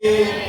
Jaya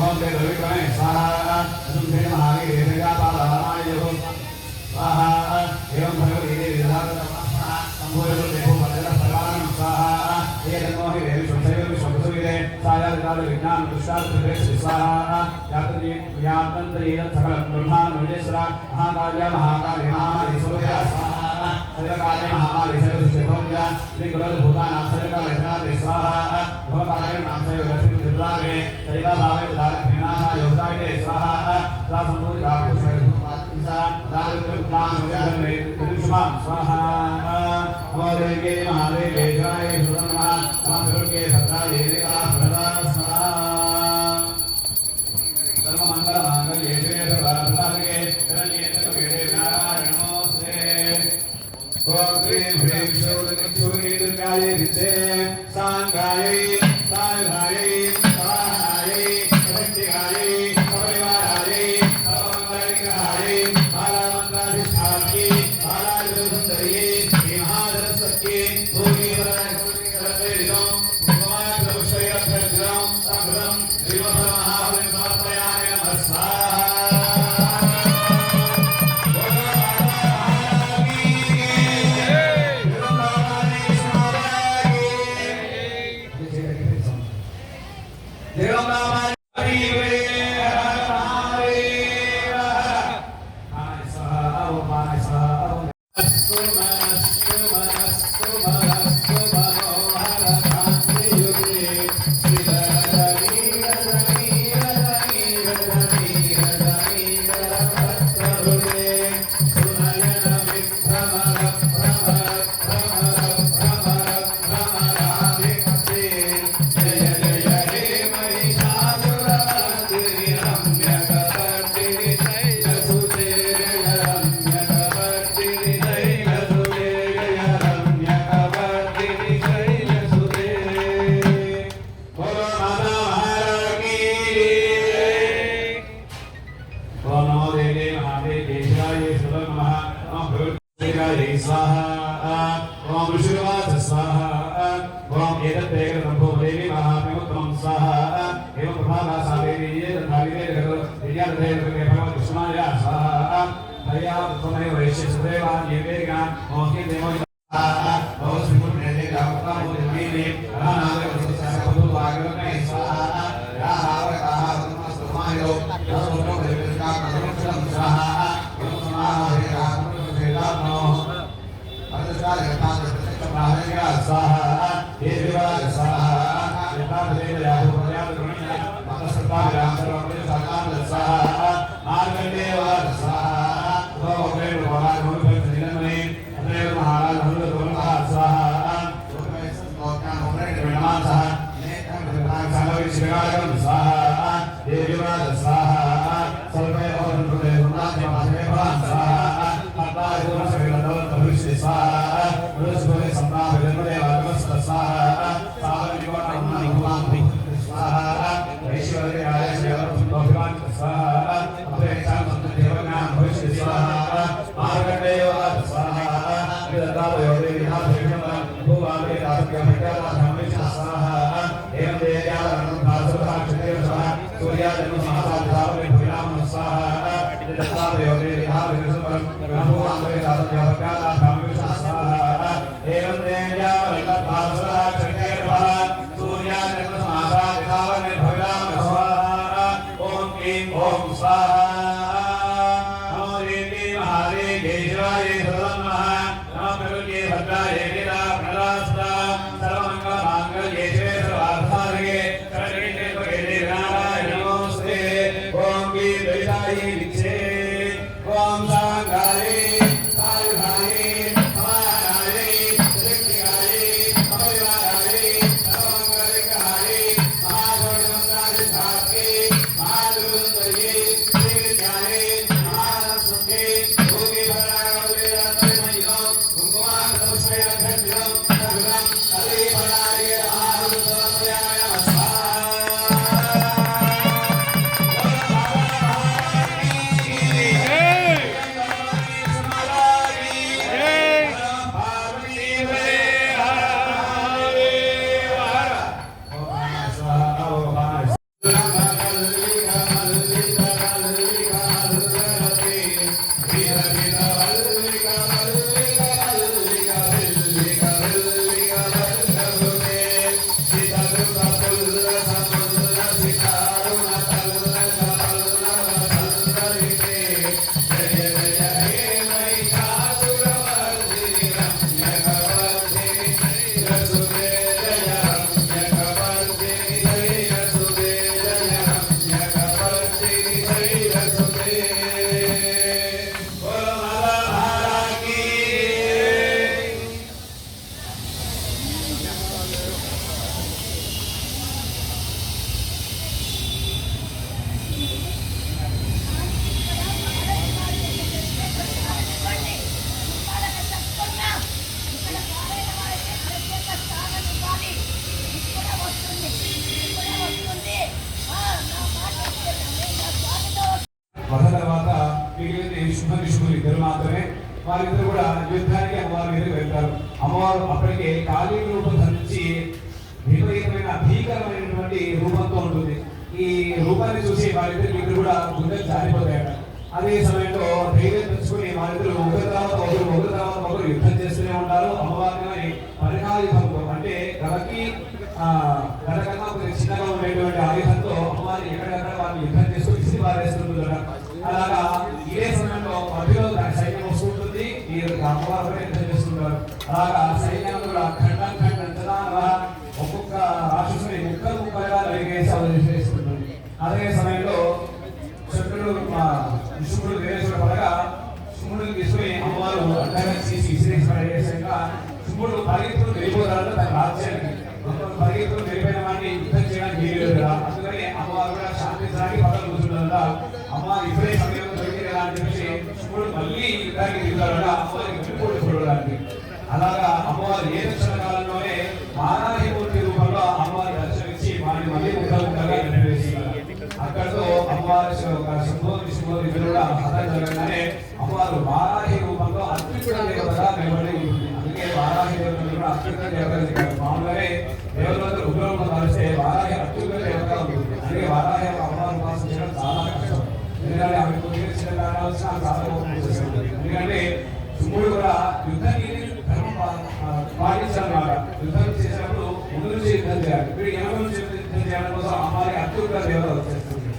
ओम देव विक्रमे स्वाहा तुम श्री महावीर देवता पालनाय हो स्वाहा एवं भगवती देवी स्वाहा संपूर्ण देवो भद्र भगवान स्वाहा ये नमो हे विश्वदेव विश्वसुविदे सायाल काल विज्ञान पुरुषार्थ प्रवेश स्वाहा यात्री यातंत्री सकल ब्रह्मांड विजेश्वरा महाकार्य महाकार्य महामारी सूर्य स्वाहा सर्वकार्य महामारी सर्व सुषेभोज्या श्री गुरु भूतानां सर्वकार्य स्वाहा भवकार्य नाम से लक्ष्मी दुर्गावे सरिता भावे उदार विनाशा योगदाय स्वाहा सा संपूर्ण धातु सर्वमात्मिसा दारुद्र नाम विजय में पुरुषमान स्वाहा हमारे के महादेव जय सुरमा हम के सत्ता देवता प्रदान स्वाहा सर्व मंगल मांगल्ये शिवे सर्वार्थसाधके शरण्ये त्र्यंबके नारायण नमोस्तुते ओम ह्रीं ह्रीं शूद्रचूरी दुर्गायै विद्ये सांगायै सायुधायै स्वाहायै भक्तिगायै परिवारायै सर्वमंगलविग्रहायै बालामन्त्राधिष्ठात्यै बालाजलसुन्दर्यै महाधरस्वत्यै भूमिवरदं कुमारप्रभुश्रयभद्रं सभ्रं श्रीमहाबलिं समर्पयामि नमः स्वाहा వారిద్దరు కూడా యుద్ధానికి అమ్మవారి మీదకి వెళ్తారు. అమ్మవారు అప్పటికే కాళీ రూపం ధరించి విపరీతమైన భీకరమైనటువంటి రూపంతో ఉంటుంది. ఈ రూపాన్ని చూసి వారిద్దరు ఇద్దరు కూడా గుండెలు జారిపోతాయట. అదే సమయంలో ధైర్యం తెచ్చుకుని వారిద్దరు ఒకరి తర్వాత ఒకరు యుద్ధం చేస్తూనే ఉంటారు. అమ్మవారిని పరిణాయుధంతో అంటే గదకి గదకన్నా కొద్దిగా చిన్నగా ఉండేటువంటి ఆయుధంతో అమ్మవారిని ఎక్కడెక్కడ వారిని యుద్ధం చేస్తూ విసిరి పారేస్తుంటారు. అలాగా ఇదే సమయంలో మధ్యలో దాని సైన్యం వస్తుంటుంది. ఈ అమ్మవారు కూడా యుద్ధం చేస్తుంటారు. అలాగా సైన్యాన్ని కూడా ఒక్కొక్క రాక్షసుని ముక్కలుగా నరికేస్తుంది. అదే సమయంలో శంకరుడు విష్ణుడు వేరేశ్వరుడు పడగా శివుడిని తీసుకుని అమ్మవారు అండగా చేసి విసిరేసాక శివుడు పరిగెత్తులు వెళ్ళిపోతారు తన రాజ్యానికి. పరిగెత్తులు వెళ్ళిపోయిన వాడిని యుద్ధం చేయడానికి వీలు కదా. అందుకని అమ్మవారు కూడా శాంతించడానికి పక్కన కూర్చుంటారట. అమ్మవారు ఇప్పుడే సమయంలో దొరికింది కదా అని చెప్పేసి శివుడు మళ్ళీ యుద్ధానికి దిగుతారట అమ్మవారికి వెళ్ళిపోయి చూడడానికి. అలాగా అమ్మవారు ఏ దక్షిణ కాలంలోనే వారాహిమూర్తి రూపంలో అమ్మవారి దర్శనమిచ్చి వారిని మళ్ళీ ముఖాలుగా నెరవేర్చారు. అక్కడతో అమ్మవారి శంభోని కూడా హతం జరగగానే అమ్మవారు వారాహి రూపంలో అత్యుత్తమ దేవతగా నిలబడి ఉంటుంది. అందుకే వారాహి దేవతలు కూడా అత్యుత్తమ దేవతగా మామూలుగానే దేవతలు ఉగ్రరూపం ధరిస్తే వారాహి అత్యుత్తమ దేవతగా ఉంటుంది. అందుకే వారాహి అమ్మవారు ఉపాసన చేయడం చాలా కష్టం. ఎందుకంటే ఆమె కొన్ని చిన్న కారణాలు వచ్చినా చాలా ఎందుకంటే శివుడు కూడా యుద్ధాన్ని పాటించాలన్నమాట. యుద్ధం చేసినప్పుడు ముందు నుంచి యుద్ధం చేయాలి. వీడు ఎనభై నుంచి యుద్ధం చేయడం కోసం అమ్మవారికి అత్యుత్తమ దేవత వచ్చేస్తుంది.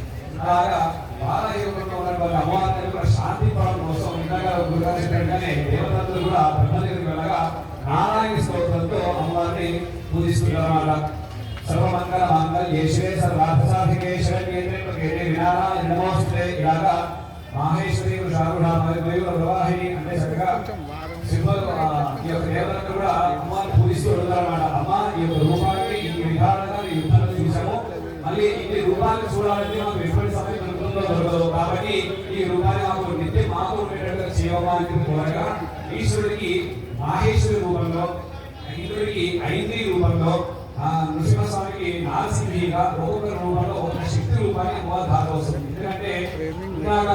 అలాగా బాలయోగంలో ఉన్నటువంటి అమ్మవారిని కూడా శాంతి పడడం కోసం ఇందాక గురుగా చెప్పినట్టుగానే దేవతలు కూడా బ్రహ్మ దగ్గరికి వెళ్ళగా నారాయణ స్తోత్రంతో అమ్మవారిని పూజిస్తున్నారు అన్నమాట. సర్వమంగళ మాంగళ్యేశ్వరే సర్వార్థసాధికే శరణ్యే వినారాయణ నమోస్తుతే. ఇలాగా మాహేశ్వరి ప్రవాహిని అంటే చక్కగా ఈ యొక్క దేవతలు కూడా అమ్మవారిని పూజిస్తూ ఉంటారన్నమాట. అమ్మ ఈ యొక్క రూపాన్ని ఈ విధానంగా యుద్ధాన్ని చూసాము. మళ్ళీ ఈ రూపాన్ని చూడాలంటే మాకు ఎటువంటి సమయం దొరుకుతుందో దొరకదు. కాబట్టి ఈ రూపాన్ని మాకు నిత్యం మాకు ఉండేటట్టుగా చేయడానికి కోరగా ఈశ్వరుడికి మాహేశ్వరి రూపంలో, ఇంద్రుడికి ఐంద్రి రూపంలో, నృసింహస్వామికి నారసింహిగా ఒక్కొక్క రూపంలో ఒక శక్తి రూపాన్ని అమ్మవారు ధారవస్తుంది. ఎందుకంటే ఇందాక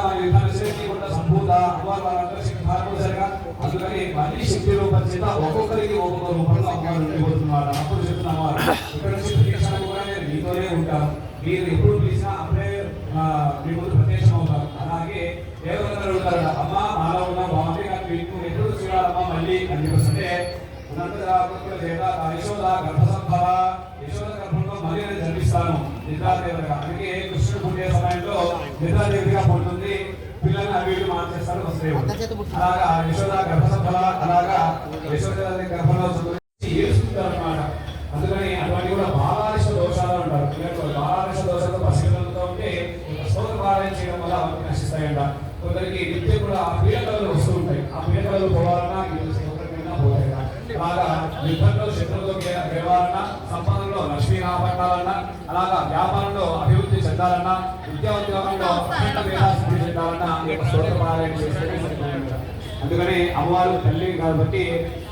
మన సంభూత అమ్మవారు వాళ్ళందరూ శక్తి ధారపోసారుగా. అందుకని మళ్ళీ శక్తి రూపం చేత ఒక్కొక్కరికి ఒక్కొక్క రూపంలో అమ్మవారు ఉండిపోతున్నారు. అప్పుడు చెప్తున్నవారు ఇక్కడ నుంచి ప్రత్యక్షాలు కూడా నేను మీతోనే ఉంటాను. మీరు ఎప్పుడు పిలిచినా అప్పుడే మీ ముందు ప్రత్యక్షం అవుతారు. అలాగే దేవతలు అడుగుతారు అమ్మ మాలో ఉన్న బాగుంది కానీ మీకు ఎప్పుడు చూడాలమ్మా మళ్ళీ అని చెప్పేస్తే యశోద గర్భసంభవ యశోద గర్భంలో మళ్ళీ నేను జన్మిస్తాను నిద్రాదేవతగా. అందుకే కృష్ణుడు పుట్టే సమయంలో నిద్రాదేవిగా పుడుతుంది. పిల్లల్ని అవి మార్చేస్తారు వసుదేవుడు. అలాగా యశోద గర్భసంభవ అలాగా యశోద గర్భంలో ఏడుస్తుంటారు అన్నమాట. అందుకని అటువంటి కూడా బాలారిష దోషాలు అంటారు. బాలారిష దోషాలతో పసిపిల్లలతో ఉంటే స్తోత్ర పారాయణ చేయడం వల్ల అవన్నీ నశిస్తాయంట. కొందరికి నిత్యం కూడా ఆ పీడకలు వస్తూ ఉంటాయి. ఆ పీడకలు పోవాలన్నా పోతాయి. అలాగా యుద్ధంలో శత్రువుతో గెలవాలన్నా, సంపదలో లక్ష్మీ రాబట్టాలన్నా, అలాగా వ్యాపారంలో అభివృద్ధి చెందాలన్నా, విద్యాోద్యోగంలో మేధాసిద్ధి చెందాలన్నా స్తోత్ర పారాయణ చేస్తే. అందుకని అమ్మవారు తల్లి కాబట్టి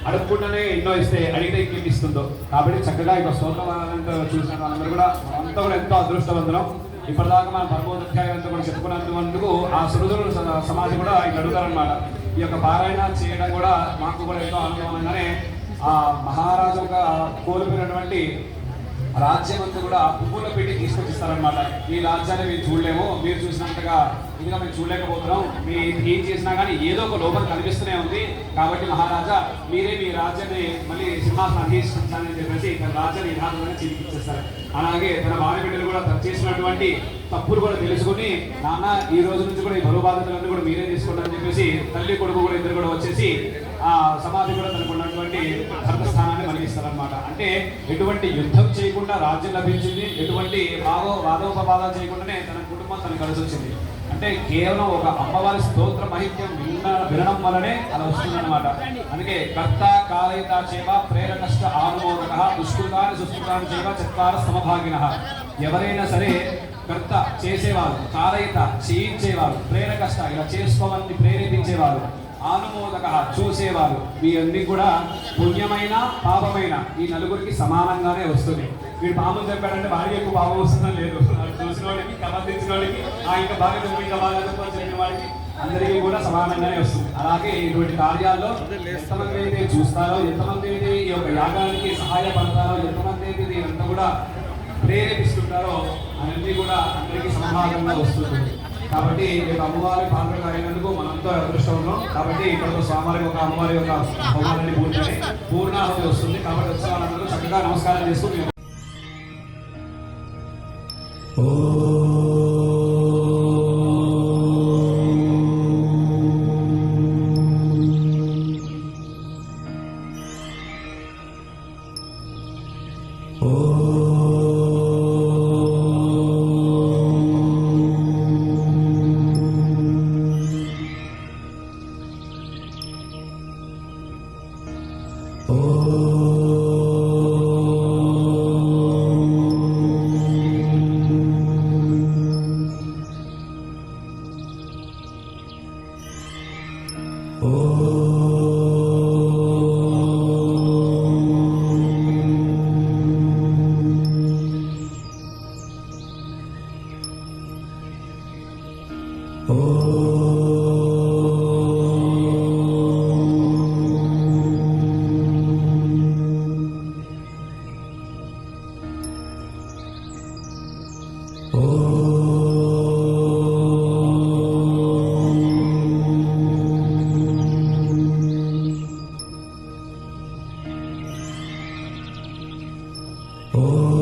అడుక్కుంటూనే ఎన్నో ఇస్తే అడిగితే ఇంకేం ఇస్తుందో. కాబట్టి చక్కగా ఇక స్తోత్ర పారాయణ చూసిన వాళ్ళందరూ కూడా అంతా కూడా ఎంతో అదృష్టవంతులం. ఇప్పటిదాకా మనం పరమోధ్యాయం అంతా కూడా చెప్పుకున్నందుకు ఆ సురుదుల సమాజం కూడా ఇక అడుగుతారనమాట. ఈ యొక్క పారాయణ చేయడం కూడా మాకు కూడా ఎంతో ఆనందమనగానే ఆ మహారాజు కోల్పోయినటువంటి రాజ్యం అంతా కూడా పువ్వుల పెట్టి తీసుకొచ్చిస్తారనమాట. ఈ రాజ్యాన్ని మేము చూడలేము, మీరు చూసినంతగా ఇంకా మేము చూడలేకపోతున్నాం, మీరు ఏం చేసినా కానీ ఏదో ఒక లోపం కనిపిస్తూనే ఉంది. కాబట్టి మహారాజా మీరే మీ రాజ్యాన్ని మళ్ళీ సింహాసనం అధిష్టించాలని చెప్పేసి తన రాజ్యాన్ని యథార్థంగా చిరికిచ్చేస్తారు. అలాగే తన భార్యబిడ్డలు కూడా చేసినటువంటి తప్పులు కూడా తెలుసుకుని నాన్న ఈ రోజు నుంచి కూడా ఈ బరువు బాధ్యతలన్నీ కూడా మీరే తీసుకుంటారని చెప్పేసి తల్లి కొడుకు కూడా ఇద్దరు కూడా వచ్చేసి ఆ సమాధి కూడా తనకు ఉన్నటువంటి ధర్మస్థానాన్ని కలిగిస్తారనమాట. అంటే ఎటువంటి యుద్ధం చేయకుండా రాజ్యం లభించింది, ఎటువంటి వాదోపవాదాలు చేయకుండానే తన కుటుంబం తనకు కలిసి వచ్చింది. అంటే కేవలం ఒక అమ్మవారి స్తోత్ర మహిత్యం వినడం వల్లనే అలా వస్తుందన్నమాట. అందుకే కర్త కాలయిత చేవ ప్రేరకష్ట ఆనుమోదక దుష్కృతాన్ని సుష్కృతాన్ని చేవ చత్వార సమభాగిన. ఎవరైనా సరే కర్త చేసేవాళ్ళు, కాలయిత చేయించేవాళ్ళు, ప్రేరకష్ట ఇలా చేసుకోవాలని ప్రేరేపించేవాళ్ళు, ఆనుమోదక చూసేవారు, మీ అన్ని కూడా పుణ్యమైన పాపమైన ఈ నలుగురికి సమానంగానే వస్తుంది. వీడు పాపం చెప్పాడంటే వారికి ఎక్కువ పాపం వస్తుందని లేదు. చూసిన వాడికి కమర్దించిన వాడికి ఇంకా బాగా ఇంకా బాగా చెప్పిన వాడికి అందరికీ కూడా సమానంగానే వస్తుంది. అలాగే ఇటువంటి కార్యాల్లో ఎంతమంది అయితే చూస్తారో, ఎంతమంది అయితే ఈ యొక్క యాగానికి సహాయపడతారో, ఎంతమంది అయితే దీనంతా కూడా ప్రేరేపిస్తుంటారో అవన్నీ కూడా అందరికీ సమభాగంగా వస్తుంది. కాబట్టి ఈ యొక్క అమ్మవారి పాత్రగా అయినందుకు మనంతో అదృష్టం ఉన్నాం. కాబట్టి ఇక్కడ స్వామివారి ఒక అమ్మవారి యొక్క హోమాలని పూర్ణాహుతి వస్తుంది. కాబట్టి వచ్చే వాళ్ళందరూ చక్కగా నమస్కారం చేస్తూ Oh